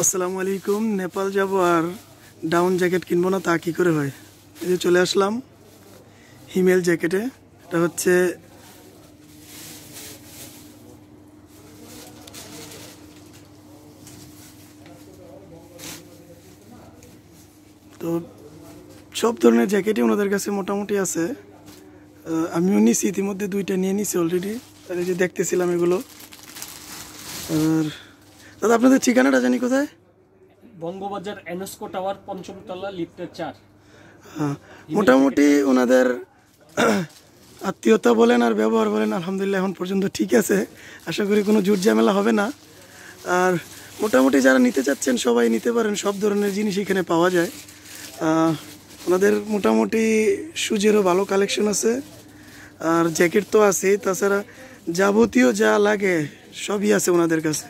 আসসালামু আলাইকুম। নেপাল যাব আর ডাউন জ্যাকেট কিনবো না তা কী করে হয়? এই যে চলে আসলাম হিমেল জ্যাকেটে। এটা হচ্ছে তো সব ধরনের জ্যাকেটই ওনাদের কাছে মোটামুটি আছে। আমিও নিছি, ইতিমধ্যে দুইটা নিয়ে নিছি অলরেডি। আর এই যে দেখতেছিলাম এগুলো। আর দাদা আপনাদের ঠিকানাটা জানি কোথায়? বঙ্গবাজার এনস্কো টাওয়ার, পঞ্চম তলা, লিফটের 4। হ্যাঁ, মোটামুটি ওনাদের আত্মীয়তা বলেন আর ব্যবহার বলেন আলহামদুলিল্লাহ এখন পর্যন্ত ঠিক আছে। আশা করি কোনো জুট ঝামেলা হবে না। আর মোটামুটি যারা নিতে চাচ্ছেন সবাই নিতে পারেন, সব ধরনের জিনিস এখানে পাওয়া যায়। ওনাদের মোটামুটি শুজেরও ভালো কালেকশন আছে, আর জ্যাকেট তো আছেই, তাছাড়া যাবতীয় যা লাগে সবই আছে ওনাদের কাছে।